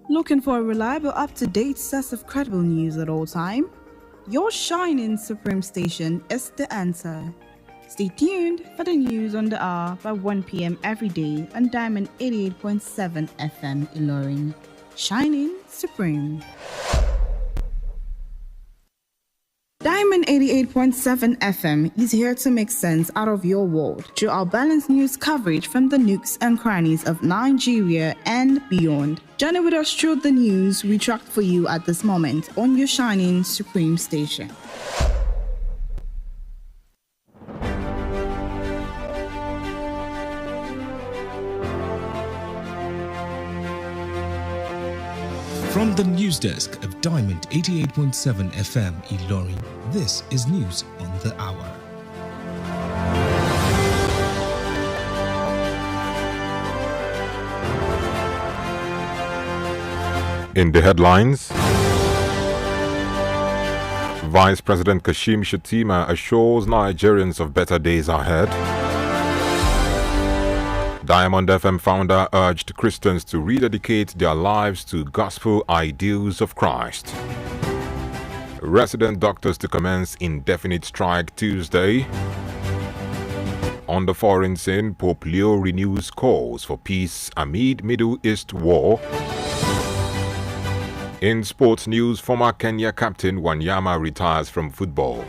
Looking for a reliable, up-to-date source of credible news at all time? Your shining supreme station is the answer. Stay tuned for the news on the hour by 1 p.m. every day on Diamond 88.7 FM Ilorin. Shining supreme. Diamond 88.7 FM is here to make sense out of your world through our balanced news coverage from the nooks and crannies of Nigeria and beyond. Journey with us through the news we tracked for you at this moment on your shining supreme station. From the news desk of Diamond 88.7 FM Ilorin, this is News on the Hour. In the headlines, Vice President Kashim Shettima assures Nigerians of better days ahead. Diamond FM founder urged Christians to rededicate their lives to gospel ideals of Christ. Resident doctors to commence indefinite strike Tuesday. On the foreign scene, Pope Leo renews calls for peace amid Middle East war. In sports news, former Kenya captain Wanyama retires from football.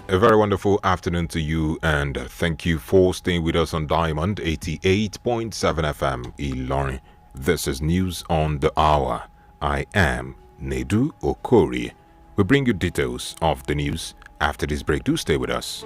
A very wonderful afternoon to you, and thank you for staying with us on Diamond 88.7 FM Ilorin. This is News on the Hour. I am NEDU OKORIE. We bring you details of the news after this break. Do stay with us.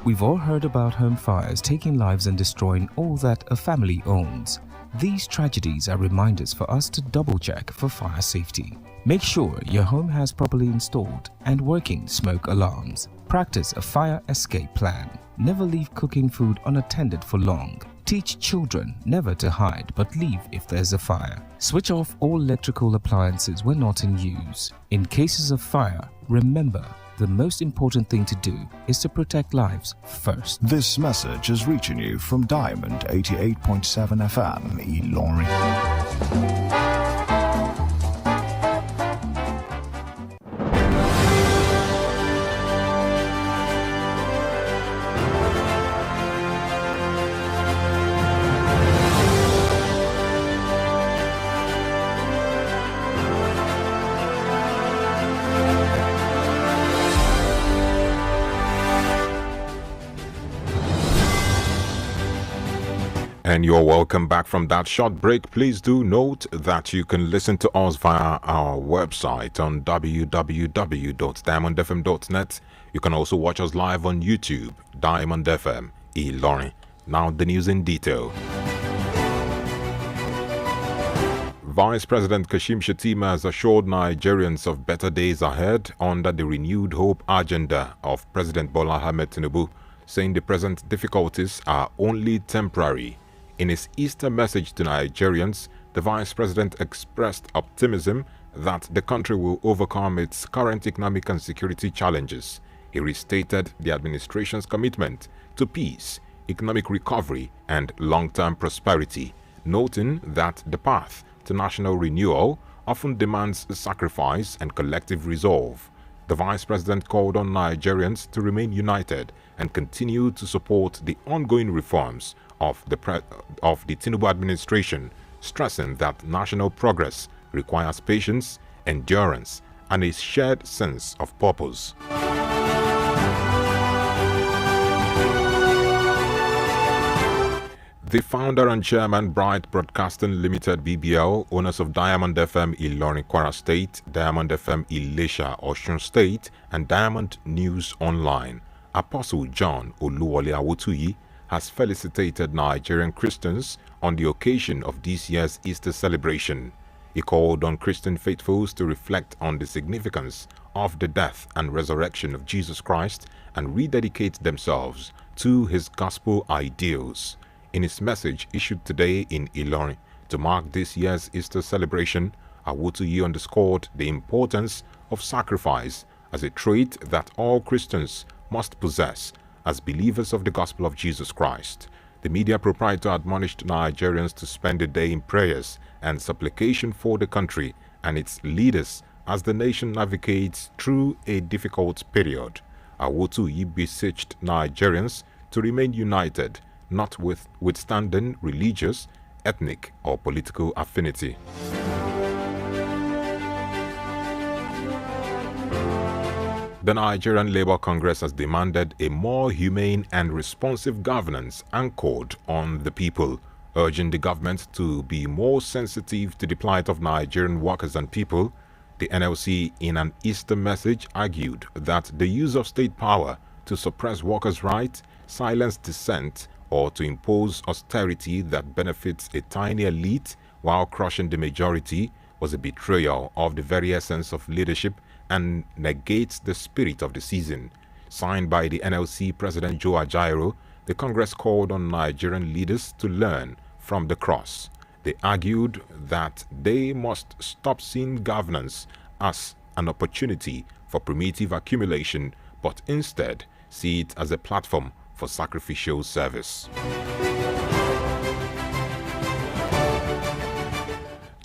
We've all heard about home fires taking lives and destroying all that a family owns. These tragedies are reminders for us to double-check for fire safety. Make sure your home has properly installed and working smoke alarms. Practice a fire escape plan. Never leave cooking food unattended for long. Teach children never to hide but leave if there's a fire. Switch off all electrical appliances when not in use. In cases of fire, remember, the most important thing to do is to protect lives first. This message is reaching you from Diamond 88.7 FM Ilorin. And you're welcome back from that short break. Please do note that you can listen to us via our website on www.diamondfm.net. You can also watch us live on YouTube, Diamond FM Ilorin. Now the news in detail. Vice President Kashim Shettima has assured Nigerians of better days ahead under the renewed hope agenda of President Bola Ahmed Tinubu, saying the present difficulties are only temporary. In his Easter message to Nigerians, the Vice President expressed optimism that the country will overcome its current economic and security challenges. He restated the administration's commitment to peace, economic recovery, and long-term prosperity, noting that the path to national renewal often demands sacrifice and collective resolve. The Vice President called on Nigerians to remain united and continue to support the ongoing reforms of the Tinubu administration, stressing that national progress requires patience, endurance, and a shared sense of purpose. The founder and chairman, Bright Broadcasting Limited BBL, owners of Diamond FM Ilorin Kwara State, Diamond FM Ilesha Osun State, and Diamond News Online, Apostle John Oluwole Awotuyi, has felicitated Nigerian Christians on the occasion of this year's Easter celebration. He called on Christian faithfuls to reflect on the significance of the death and resurrection of Jesus Christ and rededicate themselves to his gospel ideals. In his message issued today in Ilorin to mark this year's Easter celebration, Awutuyi underscored the importance of sacrifice as a trait that all Christians must possess as believers of the gospel of Jesus Christ. The media proprietor admonished Nigerians to spend a day in prayers and supplication for the country and its leaders as the nation navigates through a difficult period. Awutuyi beseeched Nigerians to remain united, notwithstanding religious, ethnic, or political affinity. The Nigerian Labour Congress has demanded a more humane and responsive governance anchored on the people, urging the government to be more sensitive to the plight of Nigerian workers and people. The NLC, in an Easter message, argued that the use of state power to suppress workers' rights, silence dissent, or to impose austerity that benefits a tiny elite while crushing the majority was a betrayal of the very essence of leadership and negates the spirit of the season. Signed by the NLC President Joe Ajaero, the Congress called on Nigerian leaders to learn from the cross. They argued that they must stop seeing governance as an opportunity for primitive accumulation, but instead see it as a platform for sacrificial service.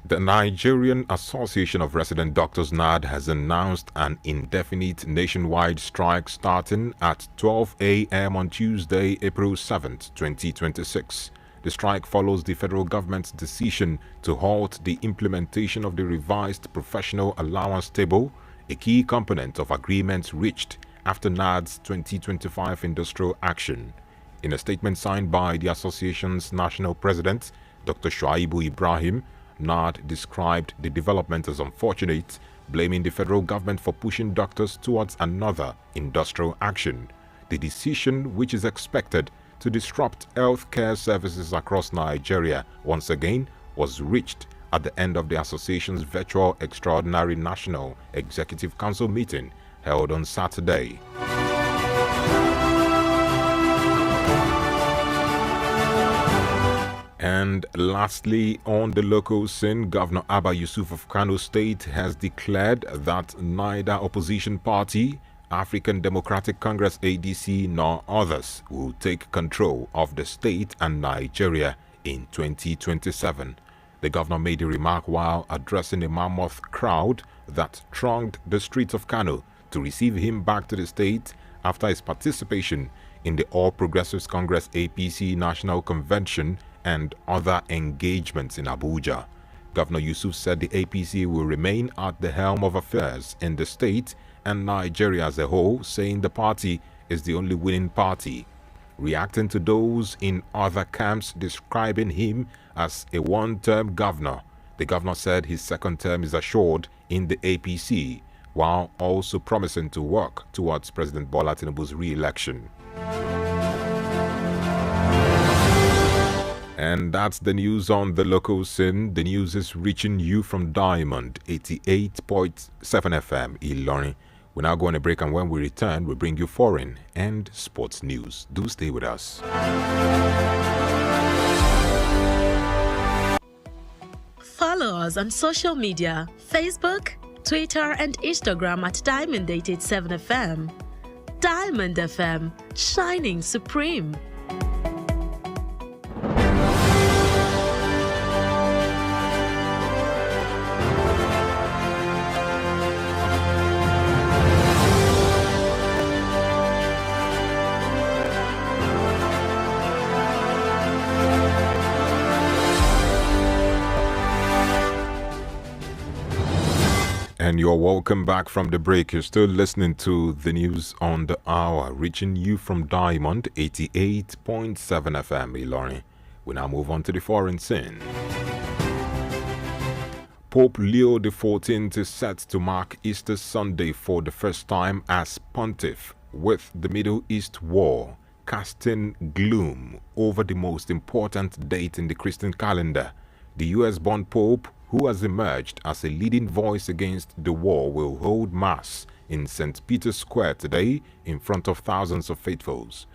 The Nigerian Association of Resident Doctors (NAD) has announced an indefinite nationwide strike starting at 12 a.m. on Tuesday, April 7, 2026. The strike follows the federal government's decision to halt the implementation of the revised professional allowance table, a key component of agreements reached after NAD's 2025 industrial action. In a statement signed by the association's national president, Dr. Shuaibu Ibrahim, NAD described the development as unfortunate, blaming the federal government for pushing doctors towards another industrial action. The decision, which is expected to disrupt healthcare services across Nigeria once again, was reached at the end of the association's virtual extraordinary National Executive Council meeting held on Saturday. And lastly, on the local scene, Governor Abba Yusuf of Kano State has declared that neither opposition party, African Democratic Congress ADC, nor others will take control of the state and Nigeria in 2027. The governor made a remark while addressing a mammoth crowd that thronged the streets of Kano to receive him back to the state after his participation in the All Progressives Congress APC National Convention and other engagements in Abuja. Governor Yusuf said the APC will remain at the helm of affairs in the state and Nigeria as a whole, saying the party is the only winning party. Reacting to those in other camps describing him as a one-term governor, the governor said his second term is assured in the APC, while also promising to work towards President Bola Tinubu's re-election. And that's the news on the local scene. The news is reaching you from Diamond 88.7 FM, Ilorin. We're now going to break, and when we return, we'll bring you foreign and sports news. Do stay with us. Follow us on social media, Facebook, Twitter, and Instagram at Diamond 87 FM. Diamond FM, shining supreme. And you're welcome back from the break. You're still listening to the news on the hour, reaching you from Diamond 88.7 FM, Ilorin. We now move on to the foreign scene. Pope Leo XIV is set to mark Easter Sunday for the first time as pontiff, with the Middle East war casting gloom over the most important date in the Christian calendar. The US-born Pope, who has emerged as a leading voice against the war, will hold Mass in St. Peter's Square today in front of thousands of faithfuls.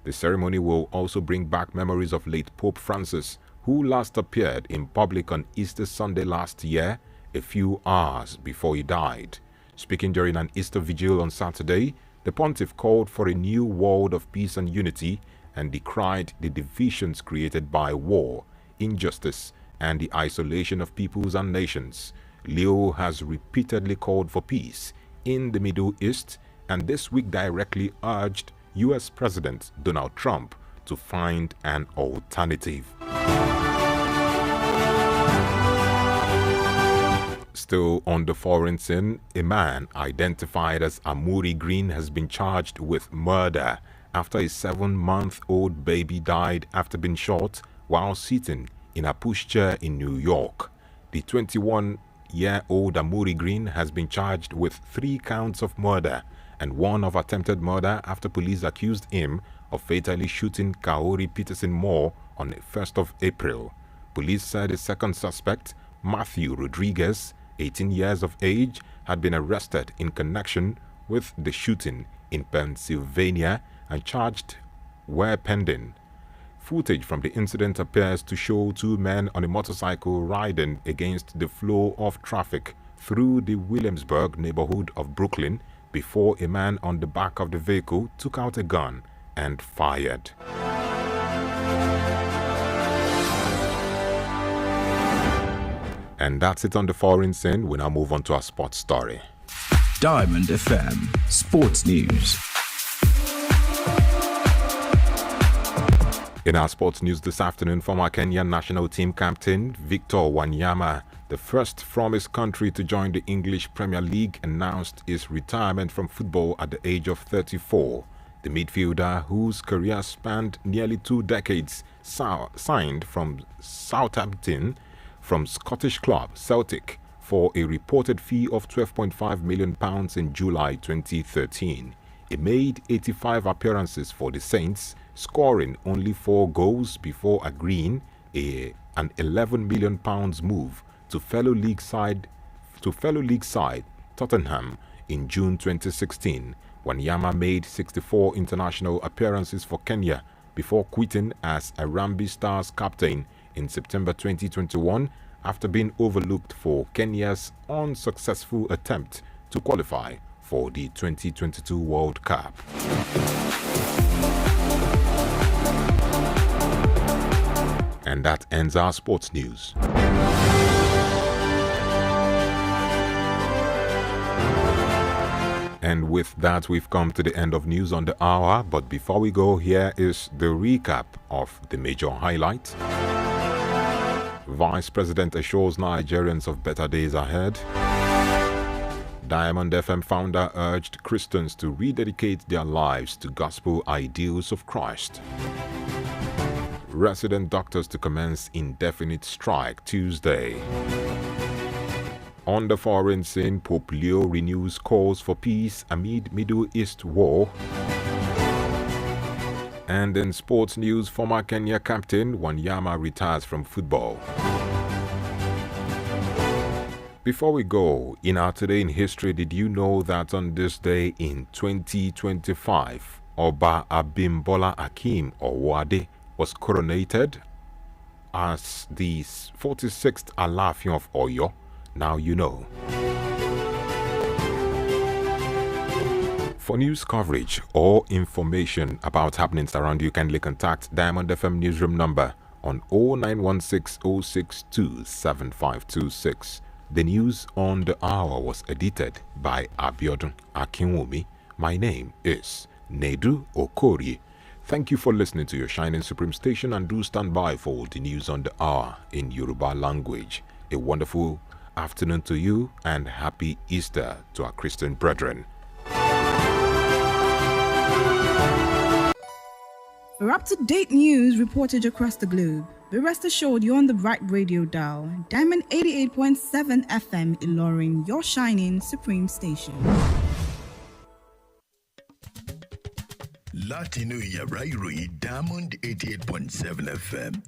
The ceremony will also bring back memories of late Pope Francis, who last appeared in public on Easter Sunday last year, a few hours before he died. Speaking during an Easter vigil on Saturday, the pontiff called for a new world of peace and unity and decried the divisions created by war, injustice, and the isolation of peoples and nations. Leo has repeatedly called for peace in the Middle East and this week directly urged US President Donald Trump to find an alternative. Still on the foreign scene, a man identified as OKORIE Green has been charged with murder after a 7-month-old baby died after being shot while sitting in a pushchair in New York. The 21-year-old OKORIE Green has been charged with 3 counts of murder and 1 of attempted murder after police accused him of fatally shooting Kaori Peterson Moore on the 1st of April. Police said a second suspect, Matthew Rodriguez, 18 years of age, had been arrested in connection with the shooting in Pennsylvania and charged were pending. Footage from the incident appears to show 2 men on a motorcycle riding against the flow of traffic through the Williamsburg neighborhood of Brooklyn before a man on the back of the vehicle took out a gun and fired. And that's it on the foreign scene. We now move on to our sports story. Diamond FM Sports News. In our sports news this afternoon, former Kenyan national team captain Victor Wanyama, the first from his country to join the English Premier League, announced his retirement from football at the age of 34. The midfielder, whose career spanned nearly 2 decades, signed from Southampton from Scottish club Celtic for a reported fee of £12.5 million in July 2013. He made 85 appearances for the Saints, scoring only 4 goals before agreeing an £11 million move to fellow league side Tottenham in June 2016. Wanyama made 64 international appearances for Kenya before quitting as Harambee Stars captain in September 2021 after being overlooked for Kenya's unsuccessful attempt to qualify for the 2022 World Cup. And that ends our sports news. And with that, we've come to the end of News on the Hour. But before we go, here is the recap of the major highlights. Vice President assures Nigerians of better days ahead. Diamond FM founder urged Christians to rededicate their lives to gospel ideals of Christ. Resident doctors to commence indefinite strike Tuesday. On the foreign scene, Pope Leo renews calls for peace amid Middle East war. And in sports news, former Kenya captain Wanyama retires from football. Before we go, in our Today in History, did you know that on this day in 2025, Oba Abimbola Akim Owade was coronated as the 46th Alaafin of Oyo? Now you know. For news coverage or information about happenings around you, kindly contact Diamond FM newsroom number on 0916 062 7526. The news on the hour was edited by Abiodun Akinwumi. My name is NEDU OKORIE. Thank you for listening to your Shining Supreme station, and do stand by for the news on the hour in Yoruba language. A wonderful afternoon to you and happy Easter to our Christian brethren. For up-to-date news reported across the globe, be rest assured you're on the right radio dial. Diamond 88.7 FM Ilorin, your shining supreme station. Látinú yàrá ìròyìn Diamond 88.7 FM.